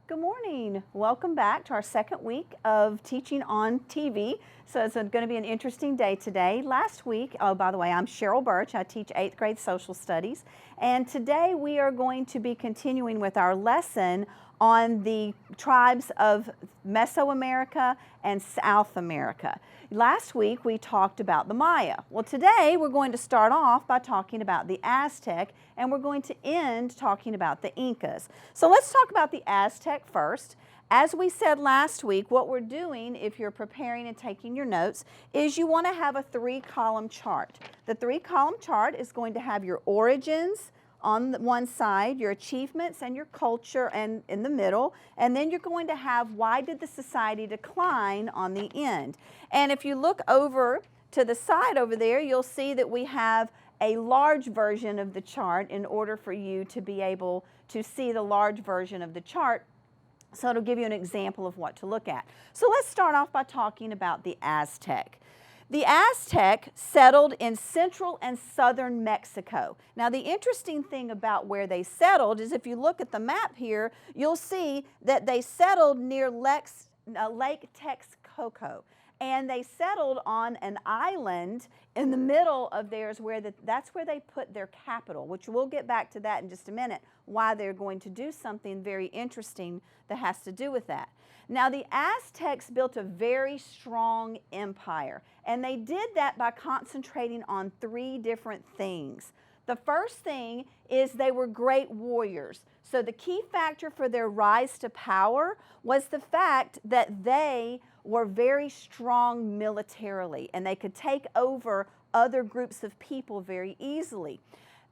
Good morning. Welcome back to our second week of teaching on TV. So it's going to be an interesting day today. Last week, oh, by the way, I'm Cheryl Birch. I teach 8th grade social studies. And today we are going to be continuing with our lesson on the tribes of Mesoamerica and South America. Last week we talked about the Maya. Well, today we're going to start off by talking about the Aztec, and we're going to end talking about the Incas. So let's talk about the Aztec first. As we said last week, what we're doing, if you're preparing and taking your notes, is you want to have a 3-column chart. The 3-column chart is going to have your origins on one side, your achievements and your culture and in the middle, and then you're going to have why did the society decline on the end. And if you look over to the side over there, you'll see that we have a large version of the chart in order for you to be able to see the large version of the chart. So it'll give you an example of what to look at. So let's start off by talking about the Aztec. The Aztec settled in central and southern Mexico. Now, the interesting thing about where they settled is if you look at the map here, you'll see that they settled near Lake Texcoco. And they settled on an island in the middle of theirs where that's where they put their capital, which we'll get back to that in just a minute, why they're going to do something very interesting that has to do with that. Now, the Aztecs built a very strong empire, and they did that by concentrating on 3 different things. The first thing is they were great warriors. So the key factor for their rise to power was the fact that they were very strong militarily, and they could take over other groups of people very easily.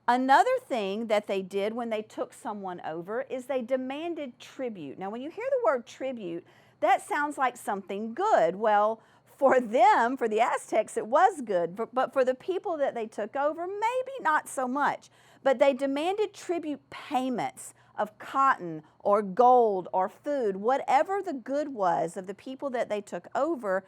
Another thing that they did when they took someone over is they demanded tribute. Now, when you hear the word tribute, that sounds like something good. Well, for them, for the Aztecs, it was good, but for the people that they took over, maybe not so much. But they demanded tribute payments of cotton or gold or food, whatever the good was of the people that they took over.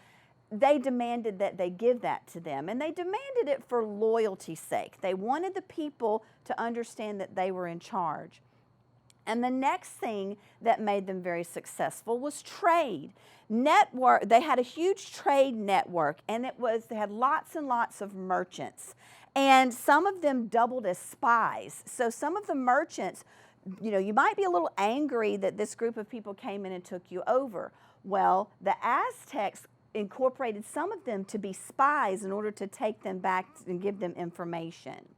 They demanded that they give that to them, and they demanded it for loyalty's sake. They wanted the people to understand that they were in charge. And the next thing that made them very successful was trade. They had a huge trade network, and they had lots and lots of merchants. And some of them doubled as spies. So some of the merchants, you might be a little angry that this group of people came in and took you over. Well, the Aztecs incorporated some of them to be spies in order to take them back and give them information.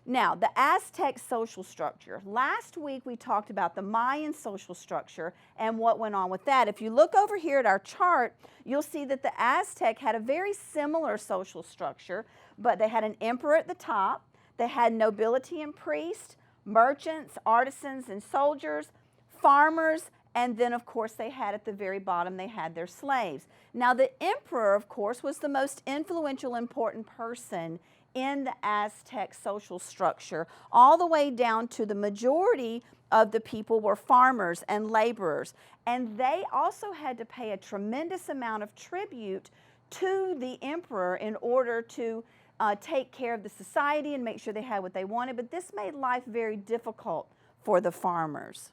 Now, the Aztec social structure. Last week we talked about the Mayan social structure and what went on with that. If you look over here at our chart, you'll see that the Aztec had a very similar social structure, but they had an emperor at the top, they had nobility and priests, merchants, artisans, and soldiers, farmers, and then, of course, they had at the very bottom, they had their slaves. Now, the emperor, of course, was the most influential, important person in the Aztec social structure, all the way down to the majority of the people were farmers and laborers. And they also had to pay a tremendous amount of tribute to the emperor in order to take care of the society and make sure they had what they wanted. But this made life very difficult for the farmers.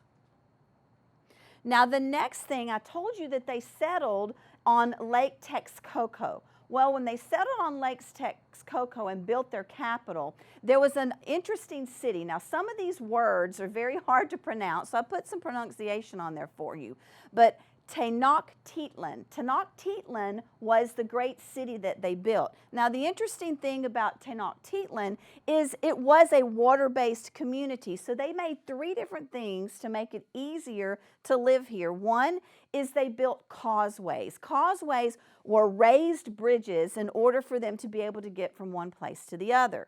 Now, the next thing, I told you that they settled on Lake Texcoco. Well, when they settled on Lake Texcoco and built their capital, there was an interesting city. Now, some of these words are very hard to pronounce, so I put some pronunciation on there for you. But Tenochtitlan. Tenochtitlan was the great city that they built. Now, the interesting thing about Tenochtitlan is it was a water-based community. So they made 3 different things to make it easier to live here. One is they built causeways. Causeways were raised bridges in order for them to be able to get from one place to the other.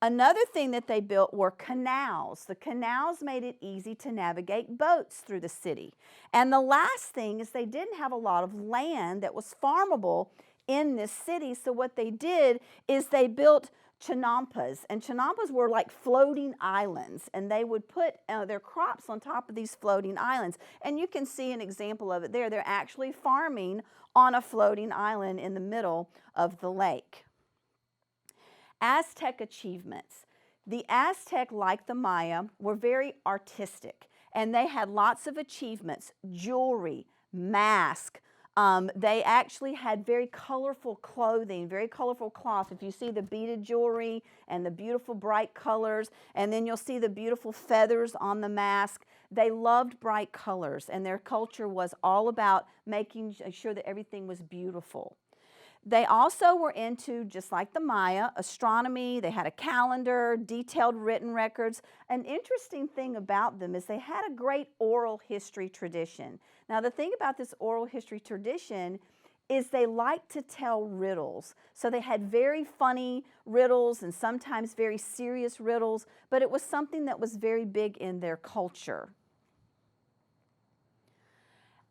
Another thing that they built were canals. The canals made it easy to navigate boats through the city. And the last thing is they didn't have a lot of land that was farmable in this city, so what they did is they built chinampas, and chinampas were like floating islands, and they would put their crops on top of these floating islands. And you can see an example of it there. They're actually farming on a floating island in the middle of the lake. Aztec achievements. The Aztec, like the Maya, were very artistic. and they had lots of achievements, jewelry, mask. They actually had very colorful clothing, very colorful cloth. If you see the beaded jewelry and the beautiful bright colors, and then you'll see the beautiful feathers on the mask. They loved bright colors, and their culture was all about making sure that everything was beautiful. They also were into, just like the Maya, astronomy. They had a calendar, detailed written records. An interesting thing about them is they had a great oral history tradition. Now, the thing about this oral history tradition is they liked to tell riddles. So they had very funny riddles and sometimes very serious riddles, but it was something that was very big in their culture.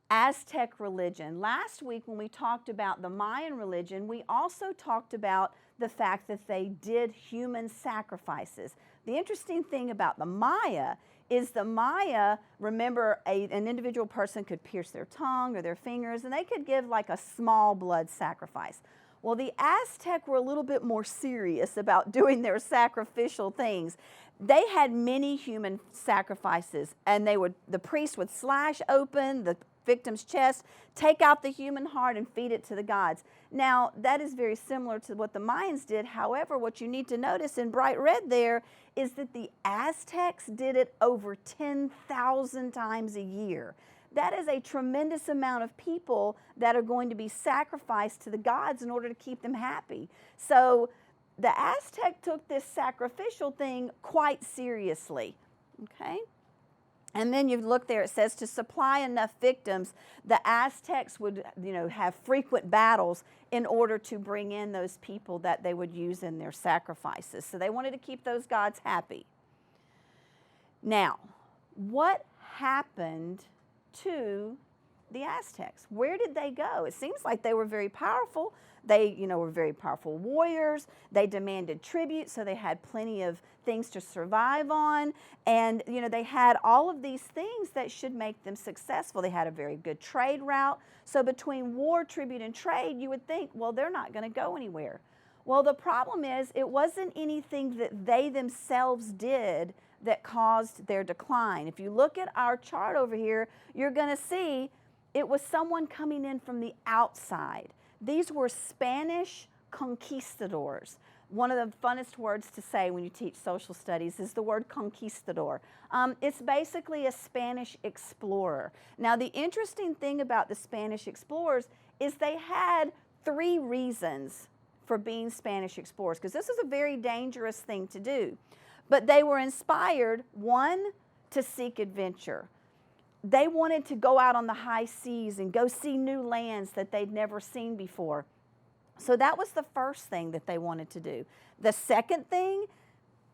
Aztec religion. Last week when we talked about the Mayan religion, we also talked about the fact that they did human sacrifices. The interesting thing about the Maya is the Maya, remember, an individual person could pierce their tongue or their fingers, and they could give like a small blood sacrifice. Well, the Aztec were a little bit more serious about doing their sacrificial things. They had many human sacrifices, and the priest would slash open the victim's chest, take out the human heart, and feed it to the gods. Now, that is very similar to what the Mayans did. However, what you need to notice in bright red there is that the Aztecs did it over 10,000 times a year. That is a tremendous amount of people that are going to be sacrificed to the gods in order to keep them happy. So the Aztec took this sacrificial thing quite seriously, okay? And then you look there, it says to supply enough victims, the Aztecs would, have frequent battles in order to bring in those people that they would use in their sacrifices. So they wanted to keep those gods happy. Now, what happened to the Aztecs? Where did they go? It seems like they were very powerful. They, were very powerful warriors. They demanded tribute, so they had plenty of things to survive on. And, they had all of these things that should make them successful. They had a very good trade route. So between war, tribute, and trade, you would think, well, they're not going to go anywhere. Well, the problem is it wasn't anything that they themselves did that caused their decline. If you look at our chart over here, you're going to see it was someone coming in from the outside. These were Spanish conquistadors. One of the funnest words to say when you teach social studies is the word conquistador. It's basically a Spanish explorer. Now, the interesting thing about the Spanish explorers is they had 3 reasons for being Spanish explorers, because this is a very dangerous thing to do. But they were inspired, 1, to seek adventure. They wanted to go out on the high seas and go see new lands that they'd never seen before. So that was the first thing that they wanted to do. The second thing,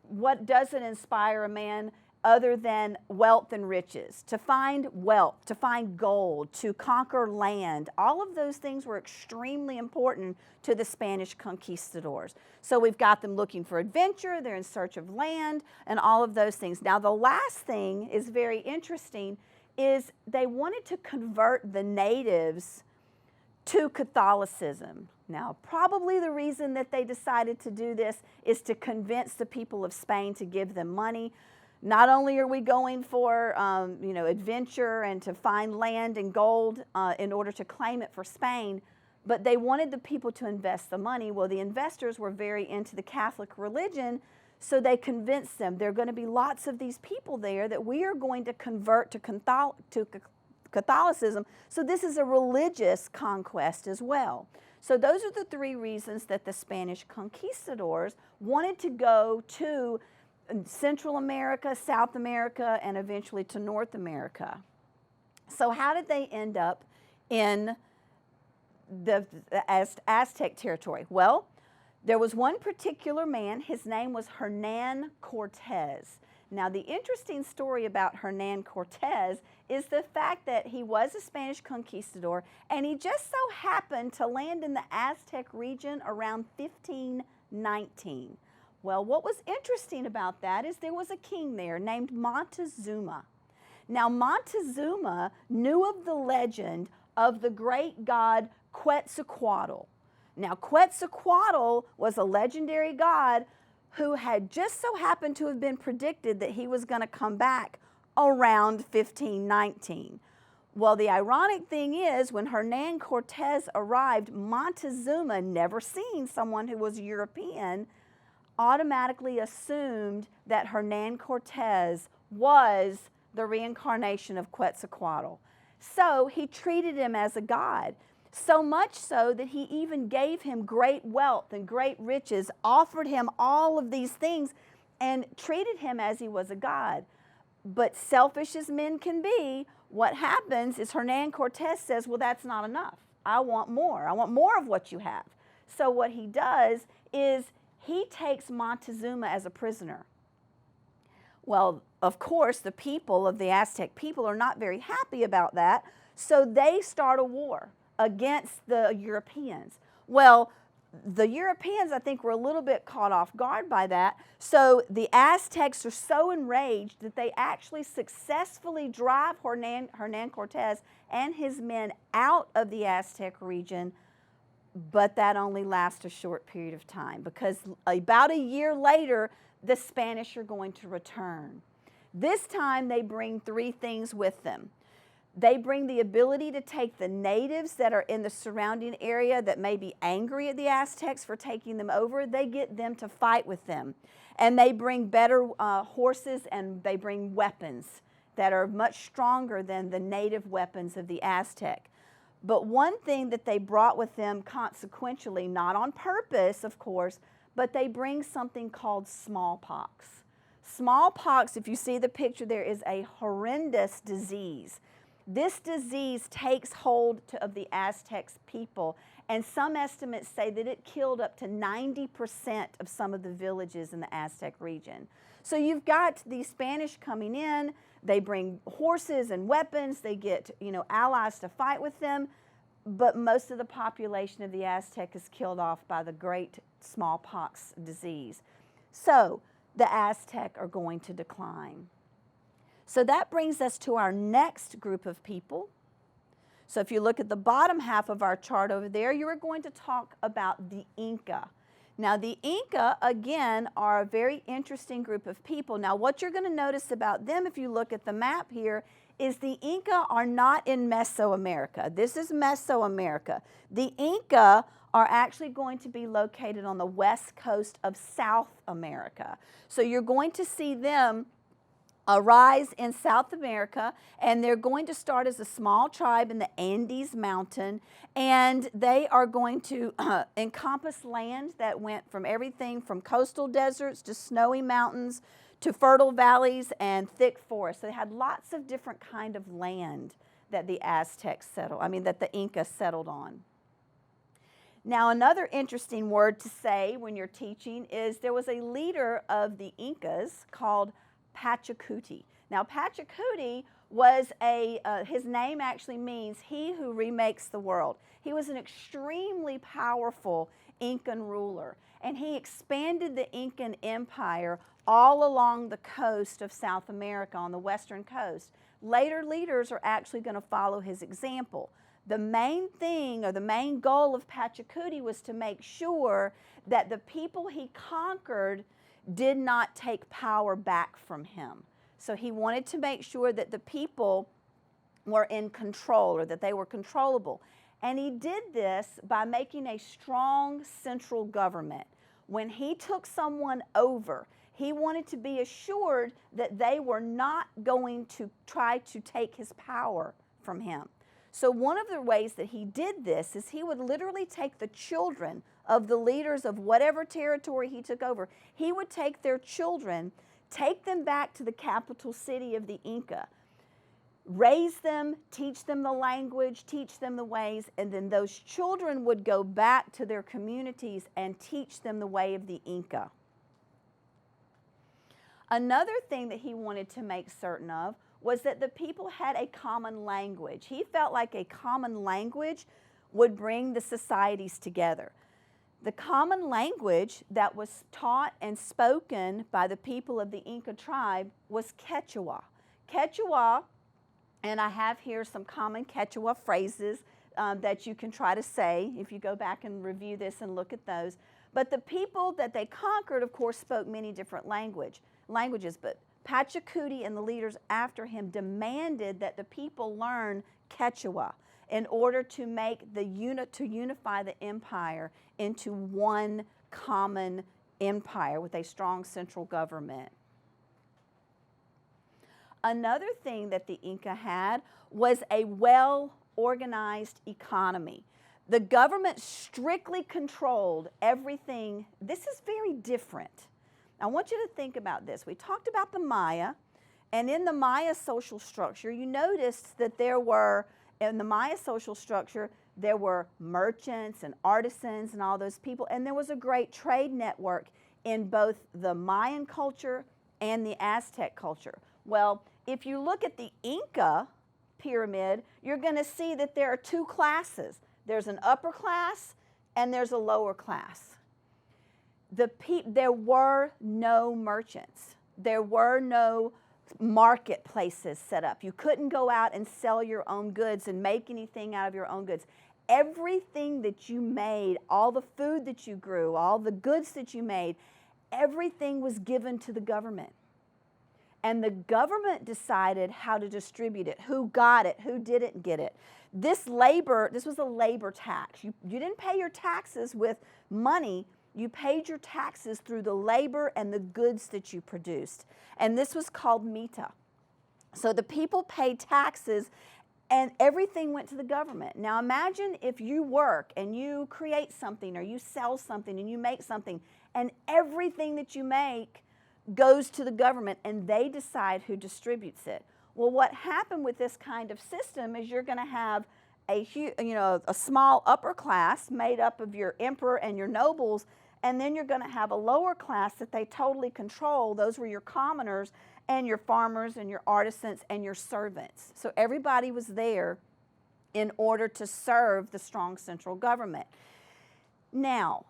what doesn't inspire a man other than wealth and riches? To find wealth, to find gold, to conquer land. All of those things were extremely important to the Spanish conquistadors. So we've got them looking for adventure, they're in search of land, and all of those things. Now, the last thing is very interesting, is they wanted to convert the natives to Catholicism. Now, probably the reason that they decided to do this is to convince the people of Spain to give them money. Not only are we going for, adventure and to find land and gold in order to claim it for Spain, but they wanted the people to invest the money. Well, the investors were very into the Catholic religion, so they convinced them there are going to be lots of these people there that we are going to convert to Catholicism. So this is a religious conquest as well. So those are the 3 reasons that the Spanish conquistadors wanted to go to Central America, South America, and eventually to North America. So how did they end up in the Aztec territory? Well, there was one particular man, his name was Hernan Cortes. Now, the interesting story about Hernan Cortes is the fact that he was a Spanish conquistador, and he just so happened to land in the Aztec region around 1519. Well, what was interesting about that is there was a king there named Montezuma. Now, Montezuma knew of the legend of the great god Quetzalcoatl. Now, Quetzalcoatl was a legendary god who had just so happened to have been predicted that he was going to come back around 1519. Well, the ironic thing is, when Hernan Cortes arrived, Montezuma, never seen someone who was European, automatically assumed that Hernan Cortes was the reincarnation of Quetzalcoatl. So he treated him as a god, so much so that he even gave him great wealth and great riches, offered him all of these things, and treated him as he was a god. But selfish as men can be, what happens is Hernan Cortes says, well, that's not enough. I want more. I want more of what you have. So what he does is he takes Montezuma as a prisoner. Well, of course, the people of the Aztec people are not very happy about that, so they start a war against the Europeans. Well, the Europeans, I think, were a little bit caught off guard by that, so the Aztecs are so enraged that they actually successfully drive Hernan Cortes and his men out of the Aztec region, but that only lasts a short period of time, because about a year later, the Spanish are going to return. This time, they bring three things with them. They bring the ability to take the natives that are in the surrounding area that may be angry at the Aztecs for taking them over. They get them to fight with them. And they bring better horses, and they bring weapons that are much stronger than the native weapons of the Aztec. But one thing that they brought with them consequentially, not on purpose, of course, but they bring something called smallpox. Smallpox, if you see the picture there, is a horrendous disease. This disease takes hold of the Aztecs people, and some estimates say that it killed up to 90% of some of the villages in the Aztec region. So you've got the Spanish coming in, they bring horses and weapons, they get, allies to fight with them, but most of the population of the Aztec is killed off by the great smallpox disease. So the Aztec are going to decline. So that brings us to our next group of people. So if you look at the bottom half of our chart over there, you are going to talk about the Inca. Now the Inca, again, are a very interesting group of people. Now what you're going to notice about them, if you look at the map here, is the Inca are not in Mesoamerica. This is Mesoamerica. The Inca are actually going to be located on the west coast of South America. So you're going to see them arise in South America, and they're going to start as a small tribe in the Andes Mountain, and they are going to encompass land that went from everything from coastal deserts to snowy mountains to fertile valleys and thick forests. So they had lots of different kind of land that the Aztecs that the Incas settled on. Now another interesting word to say when you're teaching is there was a leader of the Incas called Pachacuti. Now Pachacuti was his name actually means he who remakes the world. He was an extremely powerful Incan ruler, and he expanded the Incan Empire all along the coast of South America, on the western coast. Later leaders are actually going to follow his example. The main thing, or the main goal of Pachacuti, was to make sure that the people he conquered did not take power back from him. So he wanted to make sure that the people were in control, or that they were controllable. And he did this by making a strong central government. When he took someone over, he wanted to be assured that they were not going to try to take his power from him. So one of the ways that he did this is he would literally take the children of the leaders of whatever territory he took over. He would take their children, take them back to the capital city of the Inca, raise them, teach them the language, teach them the ways, and then those children would go back to their communities and teach them the way of the Inca. Another thing that he wanted to make certain of was that the people had a common language. He felt like a common language would bring the societies together. The common language that was taught and spoken by the people of the Inca tribe was Quechua. Quechua, and I have here some common Quechua phrases that you can try to say if you go back and review this and look at those. But the people that they conquered, of course, spoke many different languages, but Pachacuti and the leaders after him demanded that the people learn Quechua in order to make to unify the empire into one common empire with a strong central government. Another thing that the Inca had was a well-organized economy. The government strictly controlled everything. This is very different. I want you to think about this. We talked about the Maya, and in the Maya social structure, you noticed that in the Maya social structure, there were merchants and artisans and all those people, and there was a great trade network in both the Mayan culture and the Aztec culture. Well, if you look at the Inca pyramid, you're going to see that there are two classes. There's an upper class and there's a lower class. There were no merchants. There were no marketplaces set up. You couldn't go out and sell your own goods and make anything out of your own goods. Everything that you made, all the food that you grew, all the goods that you made, everything was given to the government. And the government decided how to distribute it, who got it, who didn't get it. This was a labor tax. You didn't pay your taxes with money. You paid your taxes through the labor and the goods that you produced. And this was called mita. So the people paid taxes and everything went to the government. Now imagine if you work and you create something or you sell something and you make something and everything that you make goes to the government and they decide who distributes it. Well, what happened with this kind of system is you're going to have a small upper class made up of your emperor and your nobles, and then you're going to have a lower class that they totally control. Those were your commoners and your farmers and your artisans and your servants. So everybody was there in order to serve the strong central government. Now,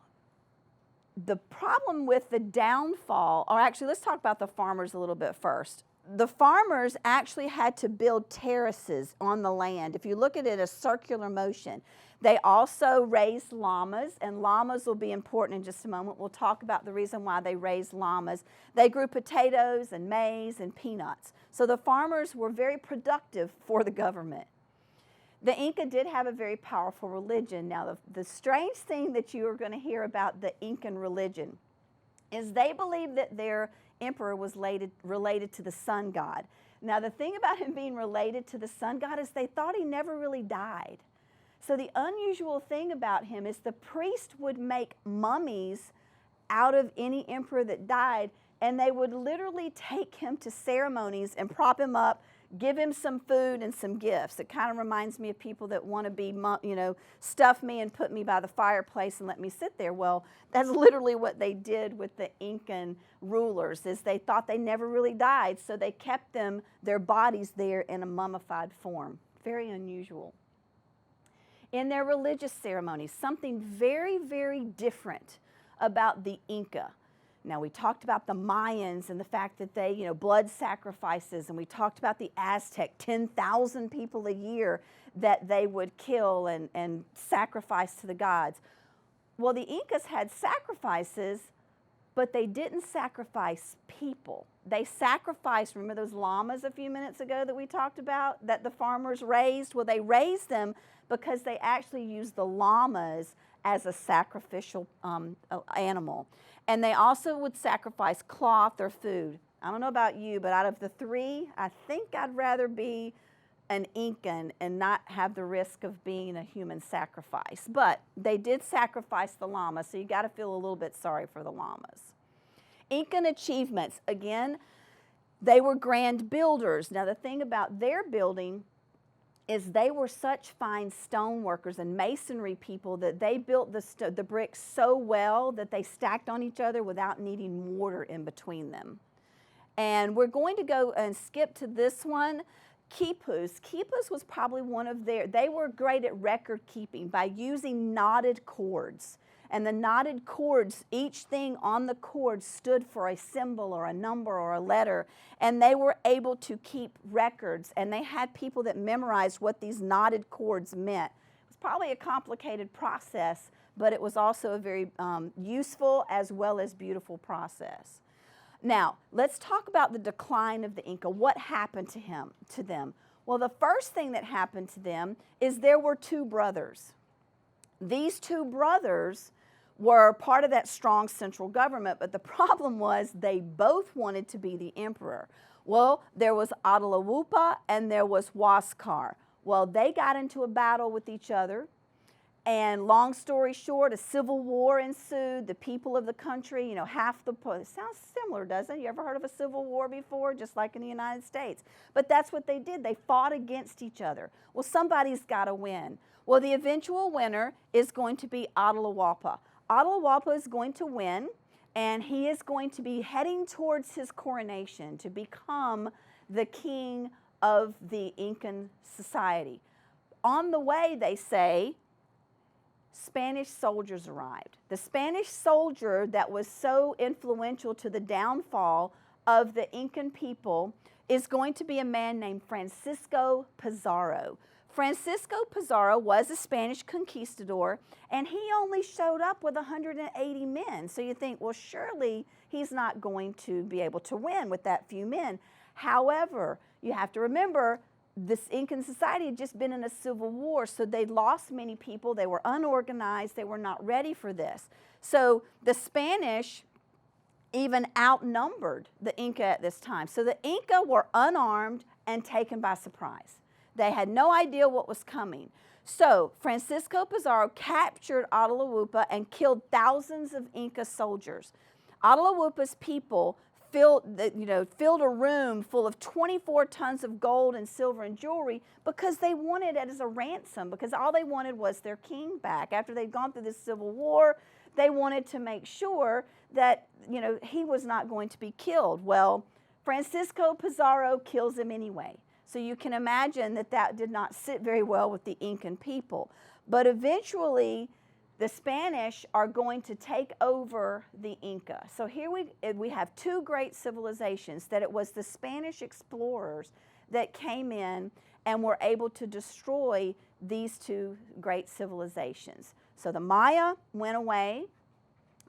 the problem with the downfall, or actually let's talk about the farmers a little bit first. The farmers actually had to build terraces on the land. If you look at it, a circular motion. They also raised llamas, and llamas will be important in just a moment. We'll talk about the reason why they raised llamas. They grew potatoes and maize and peanuts. So the farmers were very productive for the government. The Inca did have a very powerful religion. Now, the strange thing that you are going to hear about the Incan religion is they believed that their emperor was related to the sun god. Now, the thing about him being related to the sun god is they thought he never really died. So the unusual thing about him is the priest would make mummies out of any emperor that died, and they would literally take him to ceremonies and prop him up, give him some food and some gifts. It kind of reminds me of people that want to be, stuff me and put me by the fireplace and let me sit there. Well, that's literally what they did with the Incan rulers, is they thought they never really died, so they kept their bodies there in a mummified form. Very unusual. In their religious ceremonies, something very, very different about the Inca. Now, we talked about the Mayans and the fact that they, blood sacrifices, and we talked about the Aztec, 10,000 people a year that they would kill and sacrifice to the gods. Well, the Incas had sacrifices, but they didn't sacrifice people. They sacrificed, remember those llamas a few minutes ago that we talked about that the farmers raised? Well, they raised them because they actually used the llamas as a sacrificial animal. And they also would sacrifice cloth or food. I don't know about you, but out of the three, I think I'd rather be an Incan and not have the risk of being a human sacrifice. But they did sacrifice the llama, so you got to feel a little bit sorry for the llamas. Incan achievements, again, they were grand builders. Now the thing about their building is they were such fine stone workers and masonry people that they built the bricks so well that they stacked on each other without needing mortar in between them. And we're going to go and skip to this one, quipus. Quipus was probably they were great at record keeping by using knotted cords. And the knotted cords, each thing on the cord stood for a symbol or a number or a letter. And they were able to keep records. And they had people that memorized what these knotted cords meant. It was probably a complicated process, but it was also a very useful as well as beautiful process. Now, let's talk about the decline of the Inca. What happened to them? Well, the first thing that happened to them is there were two brothers. These two brothers were part of that strong central government, but the problem was they both wanted to be the emperor. Well, there was Atahualpa and there was Huáscar. Well, they got into a battle with each other, and long story short, a civil war ensued. The people of the country, it sounds similar, doesn't it? You ever heard of a civil war before, just like in the United States? But that's what they did. They fought against each other. Well, somebody's got to win. Well, the eventual winner is going to be Atahualpa. Atahualpa is going to win, and he is going to be heading towards his coronation to become the king of the Incan society. On the way, they say, Spanish soldiers arrived. The Spanish soldier that was so influential to the downfall of the Incan people is going to be a man named Francisco Pizarro. Francisco Pizarro was a Spanish conquistador, and he only showed up with 180 men. So you think, well, surely he's not going to be able to win with that few men. However, you have to remember, this Incan society had just been in a civil war, so they'd lost many people. They were unorganized. They were not ready for this. So the Spanish even outnumbered the Inca at this time. So the Inca were unarmed and taken by surprise. They had no idea what was coming. So Francisco Pizarro captured Atahualpa and killed thousands of Inca soldiers. Atahualpa's people filled a room full of 24 tons of gold and silver and jewelry because they wanted it as a ransom, because all they wanted was their king back. After they'd gone through this civil war, they wanted to make sure that he was not going to be killed. Well, Francisco Pizarro kills him anyway. So you can imagine that did not sit very well with the Incan people. But eventually, the Spanish are going to take over the Inca. So here we have two great civilizations, that it was the Spanish explorers that came in and were able to destroy these two great civilizations. So the Maya went away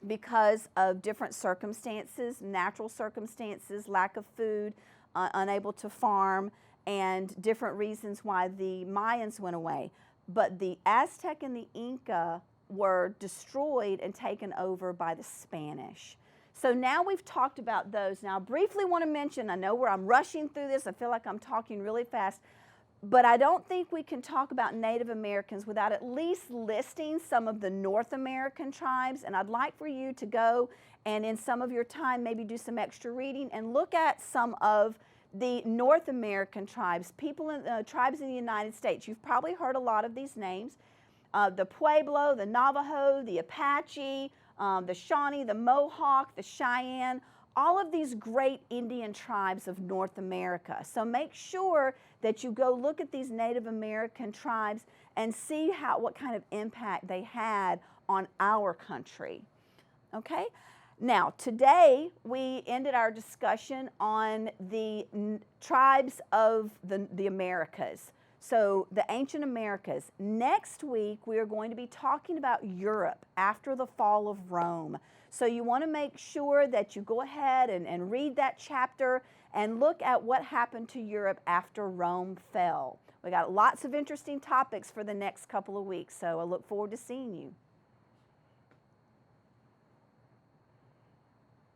because of different circumstances, natural circumstances, lack of food, unable to farm, and different reasons why the Mayans went away. But the Aztec and the Inca were destroyed and taken over by the Spanish. So now we've talked about those. Now I briefly want to mention, I know I'm rushing through this, I feel like I'm talking really fast, but I don't think we can talk about Native Americans without at least listing some of the North American tribes, and I'd like for you to go and in some of your time maybe do some extra reading and look at some of the North American tribes, tribes in the United States. You've probably heard a lot of these names. The Pueblo, the Navajo, the Apache, the Shawnee, the Mohawk, the Cheyenne, all of these great Indian tribes of North America. So make sure that you go look at these Native American tribes and see what kind of impact they had on our country. Okay? Now, today we ended our discussion on the tribes of the Americas. So the ancient Americas. Next week, we are going to be talking about Europe after the fall of Rome. So you want to make sure that you go ahead and read that chapter and look at what happened to Europe after Rome fell. We got lots of interesting topics for the next couple of weeks, so I look forward to seeing you.